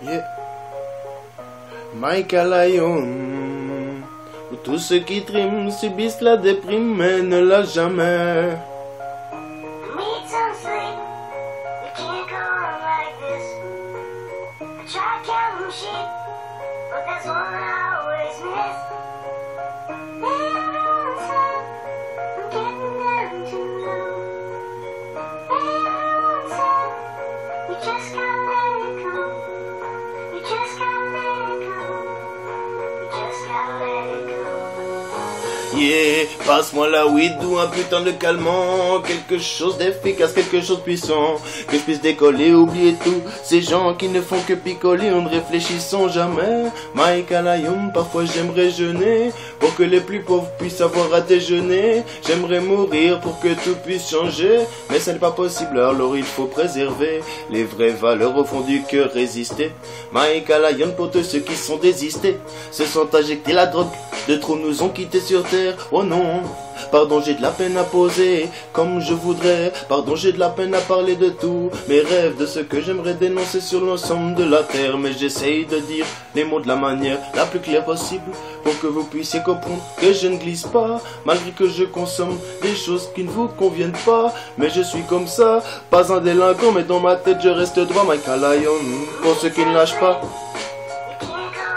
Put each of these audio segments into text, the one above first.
Yeah. Michael Lyon. Pour tous ceux qui triment, subissent la déprime, mais ne l'a jamais. Need some sleep. We can't go on like this. I try counting sheep, but there's one I always miss. Everyone said I'm getting down too low. Everyone said you just gotta let it go. You just gotta let it go. You just gotta let it go. Yeah, passe-moi la weed ou un putain de calmant, quelque chose d'efficace, quelque chose de puissant, que je puisse décoller, oublier tout, ces gens qui ne font que picoler en ne réfléchissant jamais. Michael Lyon, parfois j'aimerais jeûner, pour que les plus pauvres puissent avoir à déjeuner, j'aimerais mourir pour que tout puisse changer, mais ce n'est pas possible, alors il faut préserver les vraies valeurs au fond du cœur, résister. Michael Lyon pour tous ceux qui sont désistés, se sont injectés la drogue, de trop nous ont quittés sur terre. Oh non, pardon, j'ai de la peine à poser comme je voudrais. Pardon, j'ai de la peine à parler de tous mes rêves, de ce que j'aimerais dénoncer sur l'ensemble de la terre. Mais j'essaye de dire les mots de la manière la plus claire possible, pour que vous puissiez comprendre que je ne glisse pas, malgré que je consomme des choses qui ne vous conviennent pas. Mais je suis comme ça, pas un délinquant, mais dans ma tête je reste droit. Michael Lyon, pour ceux qui ne lâchent pas,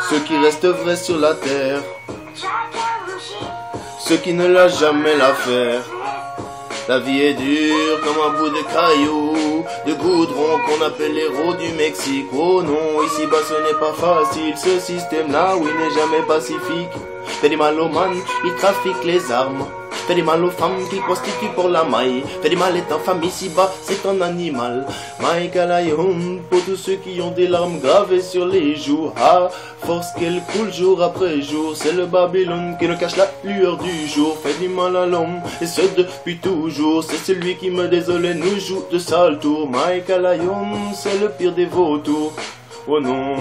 ceux qui restent vrais sur la terre, ceux qui ne lâchent jamais l'affaire. La vie est dure comme un bout de caillou, de goudron qu'on appelle l'héros du Mexique. Oh non, ici-bas ce n'est pas facile, ce système-là, oui, n'est jamais pacifique. Fait des mal aux man, il trafique les armes. Fait des mal aux femmes qui prostituent pour la maille. Fait des mal est infâme ici-bas, c'est un animal. Michael Lyon, pour tous ceux qui ont des larmes gravées sur les joues. À force qu'elles coulent jour après jour, c'est le Babylone qui nous cache la lueur du jour. Fait du mal à l'homme, et ce depuis toujours. C'est celui qui me désolé nous joue de sale tour. Michael Lyon, c'est le pire des vautours. Oh non,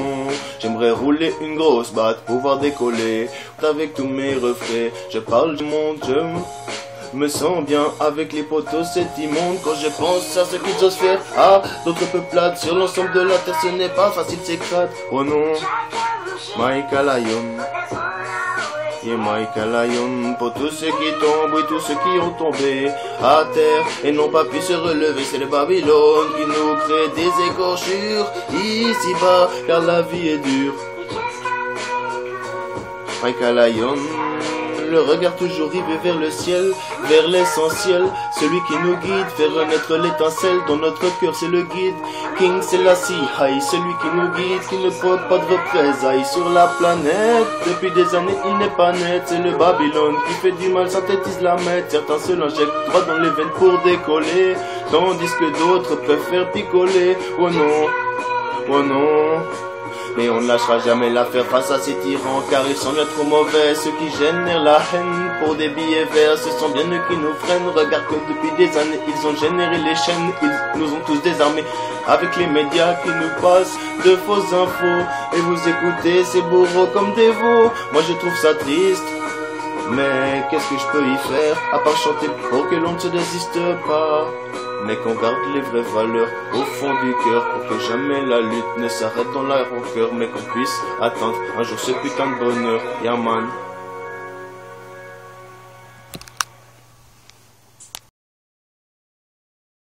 j'aimerais rouler une grosse batte, pouvoir décoller avec tous mes refrains. Je parle du monde, je me sens bien avec les potos, c'est immonde quand je pense à ce qu'ils osent faire. Ah, d'autres peuplades sur l'ensemble de la terre, ce n'est pas facile, c'est crade. Oh non, Michael Lyon. Et Michael Lyon, pour tous ceux qui tombent et tous ceux qui ont tombé à terre et n'ont pas pu se relever, c'est le Babylone qui nous crée des écorchures ici-bas, car la vie est dure. Michael Lyon, le regard toujours rivé vers le ciel, vers l'essentiel, celui qui nous guide, fait renaître l'étincelle dans notre cœur, c'est le guide. King Selassie, Haï, celui qui nous guide, qui ne porte pas de représailles sur la planète. Depuis des années, il n'est pas net, c'est le Babylone qui fait du mal, synthétise la mètre. Certains se l'injectent droit dans les veines pour décoller, tandis que d'autres préfèrent picoler. Oh non, oh non. Mais on ne lâchera jamais l'affaire face à ces tyrans, car ils sont bien trop mauvais. Ceux qui génèrent la haine pour des billets verts, ce sont bien eux qui nous freinent. Regarde que depuis des années, ils ont généré les chaînes. Ils nous ont tous désarmés avec les médias qui nous passent de fausses infos. Et vous écoutez ces bourreaux comme des veaux. Moi je trouve ça triste, mais qu'est-ce que je peux y faire, à part chanter pour que l'on ne se désiste pas, mais qu'on garde les vraies valeurs au fond du cœur, pour que jamais la lutte ne s'arrête dans la rancœur, mais qu'on puisse atteindre un jour ce putain de bonheur. Yeah man.